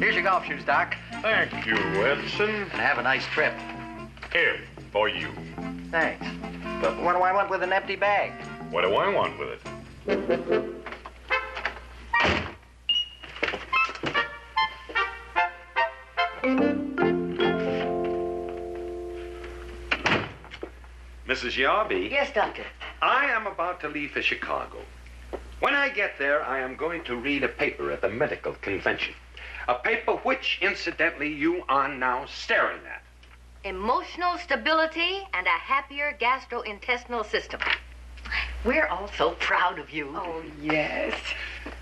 Here's your golf shoes, Doc. Thank you, Edson. And have a nice trip. Here, for you. Thanks. But what do I want with an empty bag? What do I want with it? Mrs. Yarby? Yes, Doctor. I am about to leave for Chicago. When I get there, I am going to read a paper at the medical convention. A paper which, incidentally, you are now staring at. Emotional stability and a happier gastrointestinal system. We're all so proud of you. Oh, yes.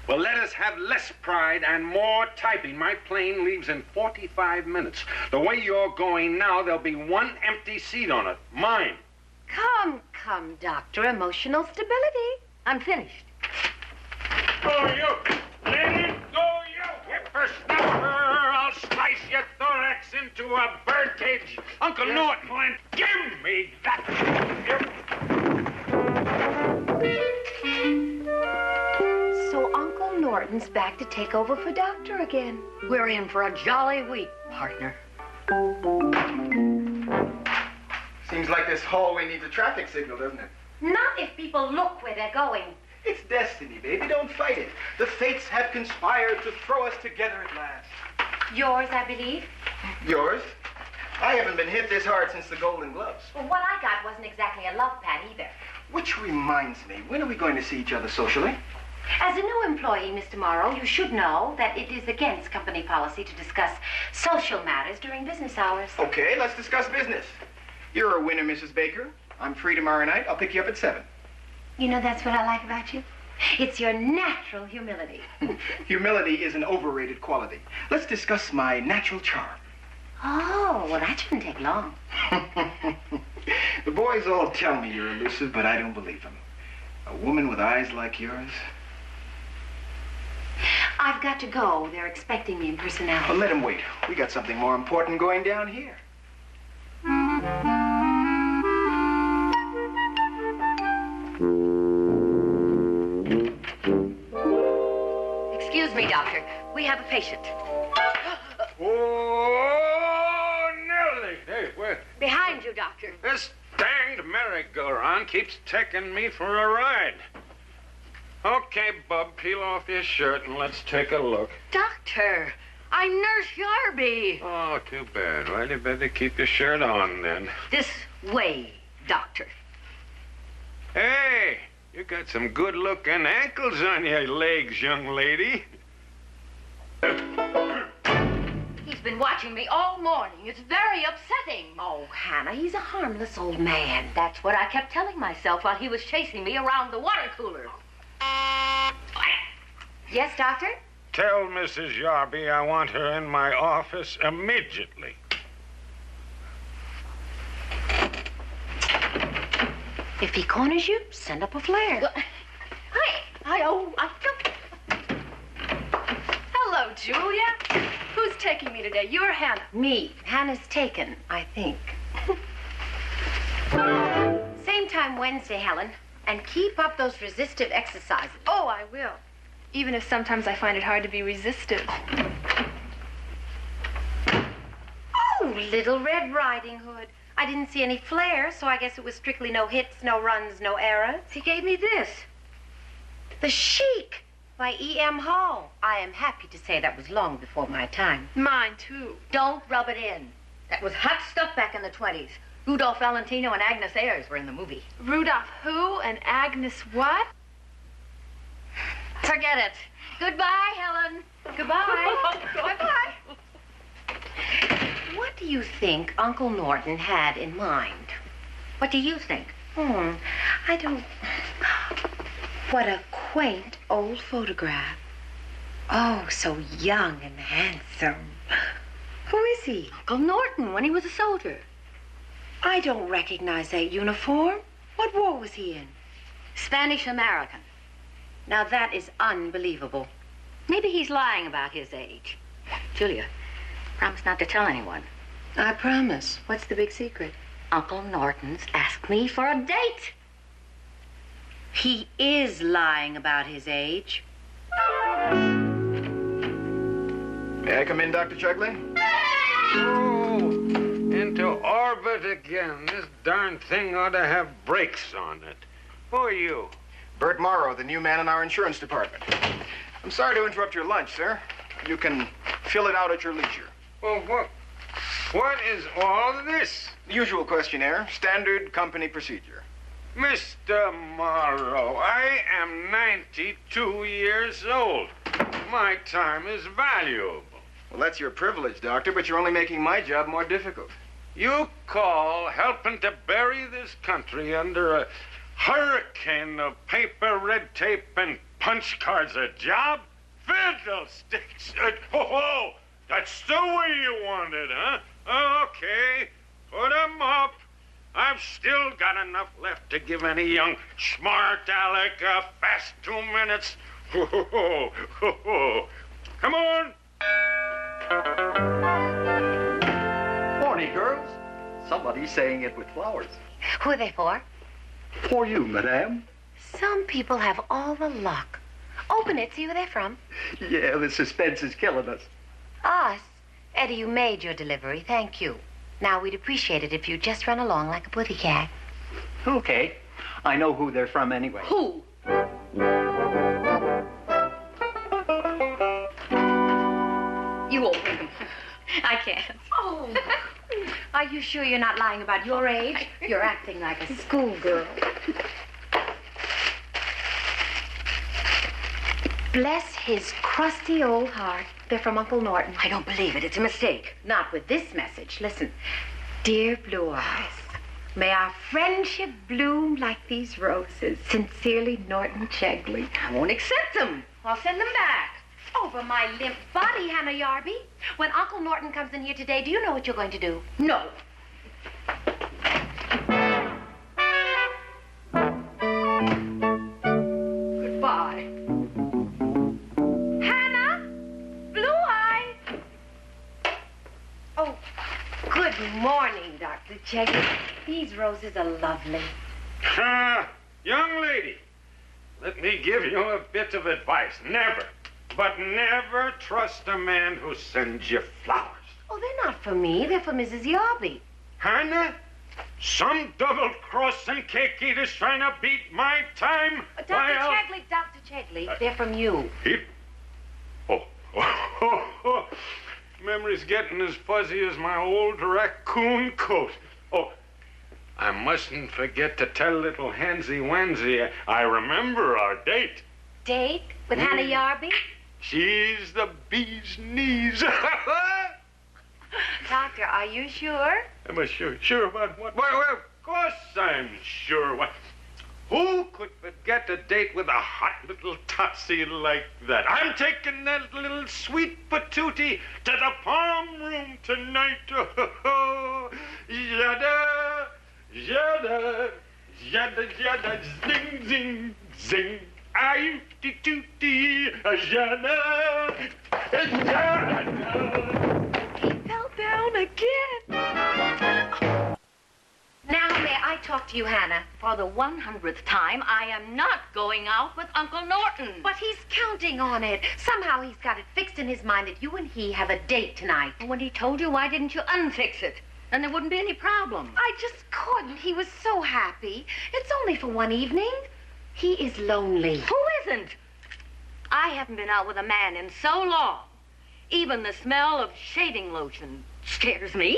Well, let us have less pride and more typing. My plane leaves in 45 minutes. The way you're going now, there'll be one empty seat on it. Mine. Come, Doctor. Emotional stability. I'm finished. Oh, you! Let it go, you whippersnapper! I'll slice your thorax into a birdcage. Uncle Norton, Flint, give me that! So Uncle Norton's back to take over for Doctor again. We're in for a jolly week, partner. Seems like this hallway needs a traffic signal, doesn't it? Not if people look where they're going. It's destiny, baby. Don't fight it. The fates have conspired to throw us together at last. Yours, I believe. Yours? I haven't been hit this hard since the Golden Gloves. Well, what I got wasn't exactly a love pat either. Which reminds me, when are we going to see each other socially? As a new employee, Mr. Morrow, you should know that it is against company policy to discuss social matters during business hours. Okay, let's discuss business. You're a winner, Mrs. Baker. I'm free tomorrow night. I'll pick you up at 7. You know, that's what I like about you. It's your natural humility. Humility is an overrated quality. Let's discuss my natural charm. Oh, well, that shouldn't take long. The boys all tell me you're elusive, but I don't believe them. A woman with eyes like yours. I've got to go. They're expecting me in personality. Well, let them wait. We got something more important going down here. Excuse me, Doctor. We have a patient. Oh, Nellie! Hey, where? Behind you, Doctor. This danged merry-go-round keeps taking me for a ride. Okay, Bub, peel off your shirt and let's take a look. Doctor, I'm Nurse Yarby. Oh, too bad. Well, you better keep your shirt on then. This way, Doctor. Hey, you got some good-looking ankles on your legs, young lady. He's been watching me all morning. It's very upsetting. Oh, Hannah, he's a harmless old man. That's what I kept telling myself while he was chasing me around the water cooler. Yes, Doctor? Tell Mrs. Yarby I want her in my office immediately. If he corners you, send up a flare. Well, Hello, Julia. Who's taking me today? You or Hannah? Me. Hannah's taken, I think. Same time Wednesday, Helen. And keep up those resistive exercises. Oh, I will. Even if sometimes I find it hard to be resistive. Oh, Little Red Riding Hood. I didn't see any flares, so I guess it was strictly no hits, no runs, no errors. He gave me this. The Chic by E.M. Hall. I am happy to say that was long before my time. Mine, too. Don't rub it in. That was hot stuff back in the 20s. Rudolph Valentino and Agnes Ayres were in the movie. Rudolph who and Agnes what? Forget it. Goodbye, Helen. Goodbye. Bye-bye. What do you think Uncle Norton had in mind? What do you think? I don't... What a quaint old photograph. Oh, so young and handsome. Who is he? Uncle Norton, when he was a soldier. I don't recognize that uniform. What war was he in? Spanish-American. Now that is unbelievable. Maybe he's lying about his age. Julia, promise not to tell anyone. I promise. What's the big secret? Uncle Norton's asked me for a date. He is lying about his age. May I come in, Dr. Chugley? Oh, into orbit again. This darn thing ought to have brakes on it. Who are you? Bert Morrow, the new man in our insurance department. I'm sorry to interrupt your lunch, sir. You can fill it out at your leisure. Well, what is all this? The usual questionnaire, standard company procedure. Mr. Morrow, I am 92 years old. My time is valuable. Well, that's your privilege, Doctor, but you're only making my job more difficult. You call helping to bury this country under a hurricane of paper, red tape, and punch cards a job? Fiddlesticks! Oh, that's the way you want it, huh? Okay, put 'em up. I've still got enough left to give any young smart aleck a fast 2 minutes. Come on. Morning, girls. Somebody's saying it with flowers. Who are they for? For you, madame. Some people have all the luck. Open it, see who they're from. Yeah, the suspense is killing us. Us? Eddie, you made your delivery. Thank you. Now, we'd appreciate it if you'd just run along like a putty cat. Okay. I know who they're from anyway. Who? You open them. I can't. Oh. Are you sure you're not lying about your age? You're acting like a schoolgirl. Bless his crusty old heart. They're from Uncle Norton. I don't believe it. It's a mistake. Not with this message. Listen. Dear Blue Eyes, may our friendship bloom like these roses. Sincerely, Norton Chegley. I won't accept them. I'll send them back. Over my limp body, Hannah Yarby. When Uncle Norton comes in here today, do you know what you're going to do? No. Goodbye. Hannah? Blue Eyes? Oh, good morning, Dr. Chegley. These roses are lovely. Young lady, let me give you a bit of advice. Never, but never trust a man who sends you flowers. Oh, they're not for me. They're for Mrs. Yarby. Hannah, some double-crossing cake-eater's trying to beat my time. Dr. Chegley, they're from you. Oh. Memory's getting as fuzzy as my old raccoon coat. Oh, I mustn't forget to tell little Hansy-Wanzy I remember our date. Date with Hannah Yarby? She's the bee's knees. Doctor, are you sure? Am I sure about what? Well, of course I'm sure. What? Who could forget a date with a hot little totsie like that? I'm taking that little sweet patootie to the palm room tonight. Yada, yada, yada, yada, zing, zing, zing. Aye-tee-tootie, yada, yada. He fell down again. Now, may I talk to you, Hannah? For the 100th time, I am not going out with Uncle Norton. But he's counting on it. Somehow he's got it fixed in his mind that you and he have a date tonight. When he told you, why didn't you unfix it? Then there wouldn't be any problem. I just couldn't. He was so happy. It's only for one evening. He is lonely. Who isn't? I haven't been out with a man in so long. Even the smell of shaving lotion scares me.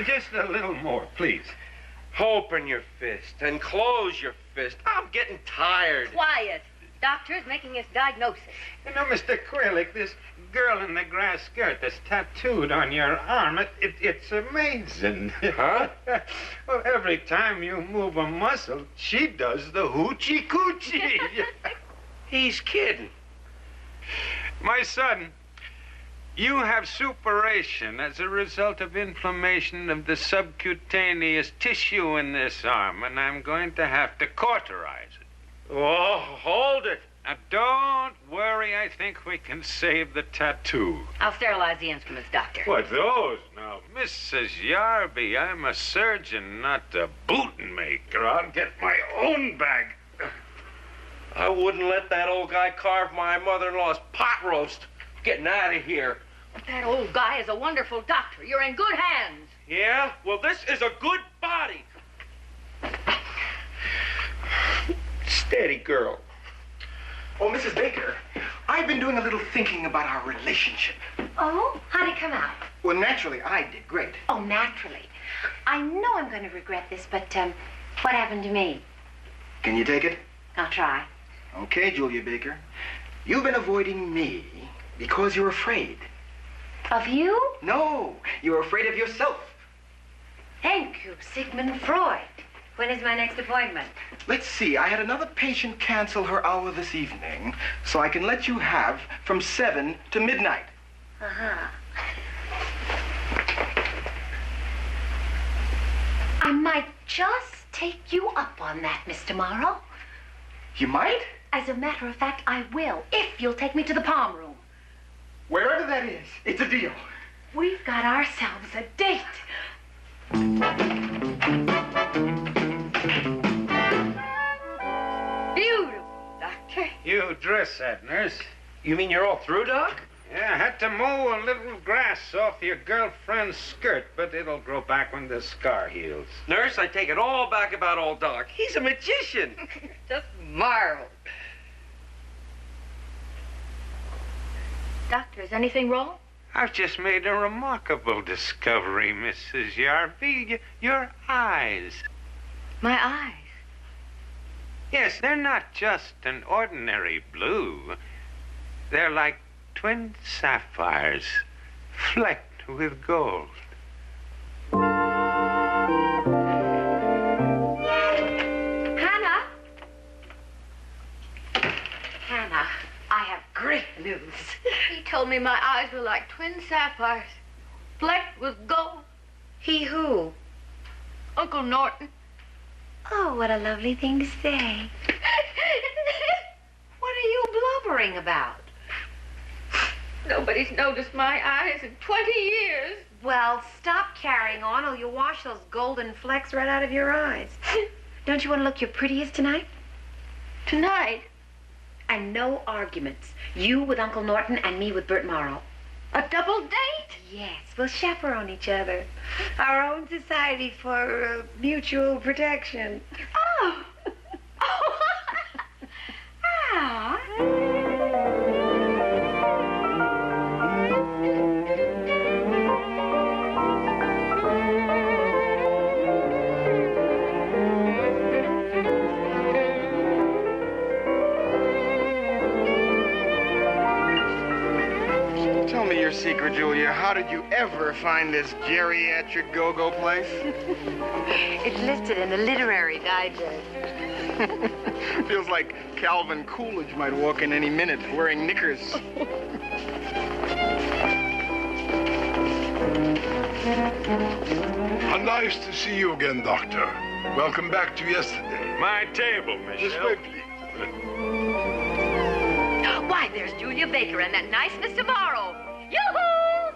Just a little more, please. Open your fist and close your fist. I'm getting tired. Quiet. Doctor's making his diagnosis. You know, Mr. Quirlick, this girl in the grass skirt that's tattooed on your arm, it's amazing. Huh? Well, every time you move a muscle, she does the hoochie coochie. He's kidding. My son, you have suppuration as a result of inflammation of the subcutaneous tissue in this arm, and I'm going to have to cauterize it. Oh, hold it. Now, don't worry. I think we can save the tattoo. I'll sterilize the instruments, Doctor. What, those? Now, Mrs. Yarby, I'm a surgeon, not a bootin' maker. I'll get my own bag. I wouldn't let that old guy carve my mother-in-law's pot roast. Getting out of here. That old guy is a wonderful doctor. You're in good hands. Yeah? Well, this is a good body. Steady, girl. Oh, Mrs. Baker, I've been doing a little thinking about our relationship. Oh, how'd it come out? Well, naturally, I did great. Oh, naturally. I know I'm going to regret this, but, what happened to me? Can you take it? I'll try. Okay, Julia Baker. You've been avoiding me because you're afraid. Of you? No, you're afraid of yourself. Thank you, Sigmund Freud. When is my next appointment? Let's see, I had another patient cancel her hour this evening, so I can let you have from 7 to midnight. Uh-huh. I might just take you up on that, Mr. Morrow. You might? As a matter of fact, I will, if you'll take me to the palm room. Wherever that is, it's a deal. We've got ourselves a date. Beautiful, Doctor. You dress that, nurse. You mean you're all through, Doc? Yeah, I had to mow a little grass off your girlfriend's skirt, but it'll grow back when the scar heals. Nurse, I take it all back about old Doc. He's a magician. Just marvelous. Doctor, is anything wrong? I've just made a remarkable discovery, Mrs. Yarby. Your eyes. My eyes. Yes, they're not just an ordinary blue. They're like twin sapphires, flecked with gold. Hannah? Hannah, I have great news. He told me my eyes were like twin sapphires, flecked with gold. He who? Uncle Norton. Oh, what a lovely thing to say. What are you blubbering about? Nobody's noticed my eyes in 20 years. Well, stop carrying on or you'll wash those golden flecks right out of your eyes. Don't you want to look your prettiest tonight? Tonight? And no arguments. You with Uncle Norton and me with Bert Morrow. A double date? Yes, we'll chaperone each other. Our own society for mutual protection. Oh. Oh. Ah. Tell me your secret, Julia. How did you ever find this geriatric go-go place? It's listed in the literary digest. Feels like Calvin Coolidge might walk in any minute wearing knickers. Nice to see you again, Doctor. Welcome back to yesterday. My table, Michelle. This way, please. Why, there's Julia Baker and that nice Mr. Morrow. Yoo-hoo!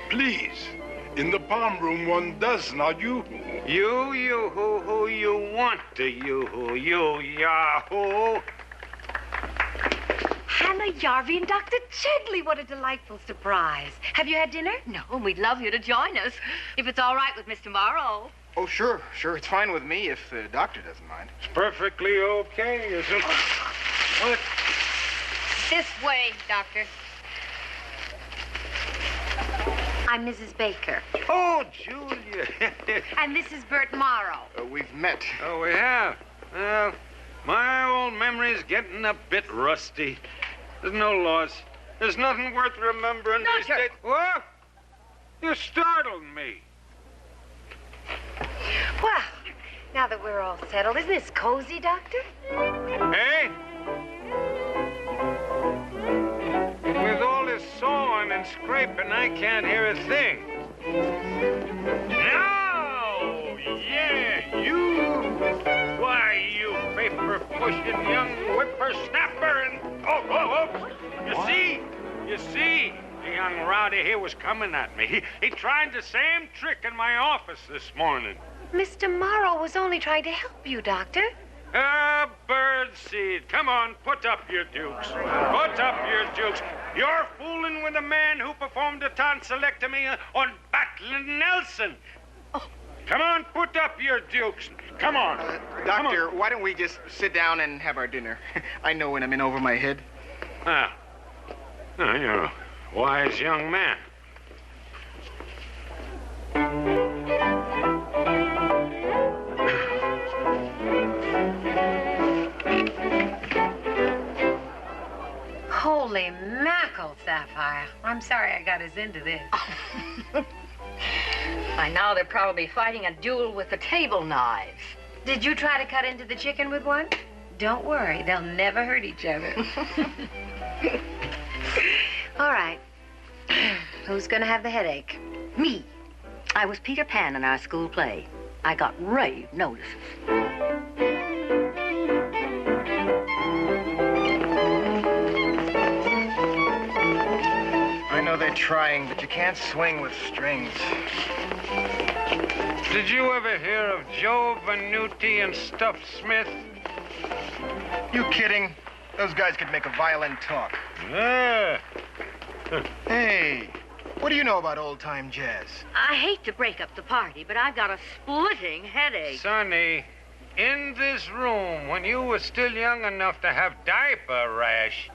Please. In the palm room, one does not yoo-hoo. You who you want to you yahoo. Hannah Yarvey and Dr. Chedley, what a delightful surprise. Have you had dinner? No, and we'd love you to join us, if it's all right with Mr. Morrow. Oh, sure. It's fine with me if the doctor doesn't mind. It's perfectly okay, isn't it? What? This way, Doctor. I'm Mrs. Baker. Oh, Julia. And this is Bert Morrow. We've met. Oh, we have? Well, my old memory's getting a bit rusty. There's no loss. There's nothing worth remembering these Doctor! days. What? You startled me. Well, now that we're all settled, isn't this cozy, Doctor? Hey? With all this sawing and scraping, I can't hear a thing. No! Yeah, you! Why, you paper-pushing young whippersnapper and... Oh! You see? The young rowdy here was coming at me. He tried the same trick in my office this morning. Mr. Morrow was only trying to help you, Doctor. Birdseed. Come on, put up your dukes. Put up your dukes. You're fooling with a man who performed a tonsillectomy on Battling Nelson. Come on, put up your dukes. Come on. Doctor, why don't we just sit down and have our dinner? I know when I'm in over my head. Ah. Oh, you're a wise young man. Holy mackerel, Sapphire. I'm sorry I got us into this. By now they're probably fighting a duel with the table knives. Did you try to cut into the chicken with one? Don't worry, they'll never hurt each other. All right. Who's gonna have the headache? Me. I was Peter Pan in our school play. I got rave notices. I know they're trying, but you can't swing with strings. Did you ever hear of Joe Venuti and Stuff Smith? You kidding? Those guys could make a violin talk. Yeah. Hey, what do you know about old-time jazz? I hate to break up the party, but I've got a splitting headache. Sonny, in this room, when you were still young enough to have diaper rash,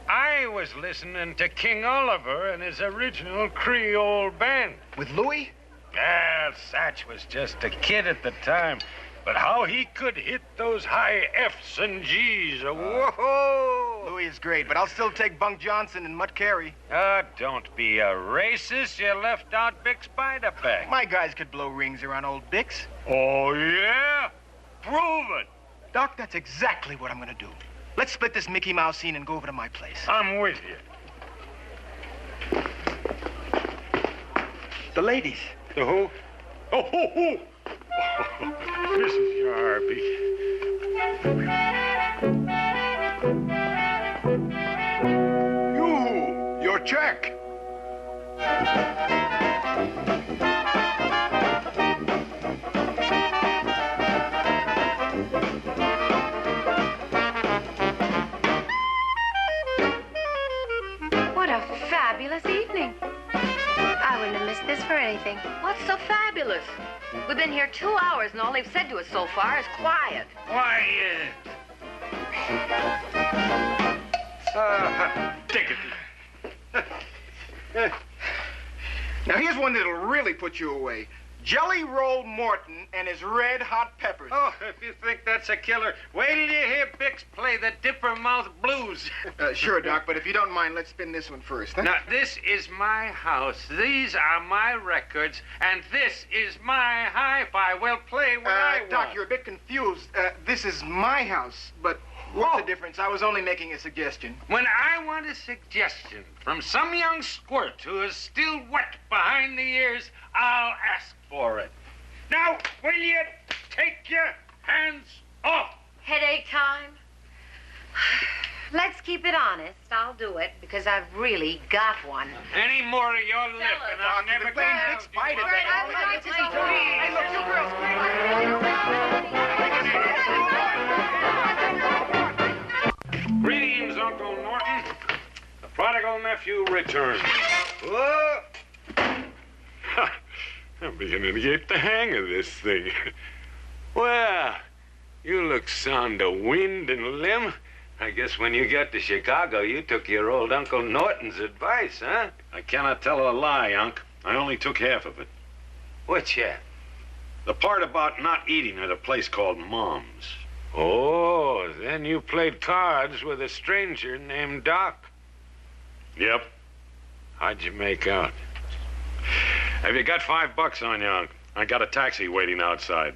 I was listening to King Oliver and his original Creole band. With Louis? Yeah, Satch was just a kid at the time. But how he could hit those high F's and G's. Whoa! Louis is great, but I'll still take Bunk Johnson and Mutt Carey. Don't be a racist. You left out Bix Beiderbecke. My guys could blow rings around old Bix. Oh, yeah? Prove it. Doc, that's exactly what I'm gonna do. Let's split this Mickey Mouse scene and go over to my place. I'm with you. The ladies. The who? Oh, ho. Mrs. Yarby. Your check. What a fabulous evening. I wouldn't have missed this for anything. What's so fabulous? We've been here 2 hours, and all they've said to us so far is quiet. Why, diggity. Now, here's one that'll really put you away. Jelly Roll Morton and his red hot peppers. Oh, if you think that's a killer, wait till you hear Bix play the Dipper Mouth Blues. Sure, Doc, but if you don't mind, let's spin this one first. Huh? Now, this is my house. These are my records, and this is my hi-fi. Well, play what I want. Doc, you're a bit confused. This is my house, but what's the difference? I was only making a suggestion. When I want a suggestion from some young squirt who is still wet behind the ears, I'll ask for it. Now, will you take your hands off? Headache time? Let's keep it honest. I'll do it because I've really got one. Any more of your lip, and I'll never You've been playing get Big Spider. Hey, look, you girls. Greetings, Uncle Norton. The prodigal nephew returns. Whoa! I'm beginning to get the hang of this thing. Well, you look sound of wind and limb. I guess when you got to Chicago, you took your old Uncle Norton's advice, huh? I cannot tell a lie, Unc. I only took half of it. Which half? The part about not eating at a place called Mom's. Oh, then you played cards with a stranger named Doc. Yep. How'd you make out? Have you got $5 on you, Unc? I got a taxi waiting outside.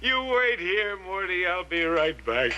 You wait here, Morty. I'll be right back.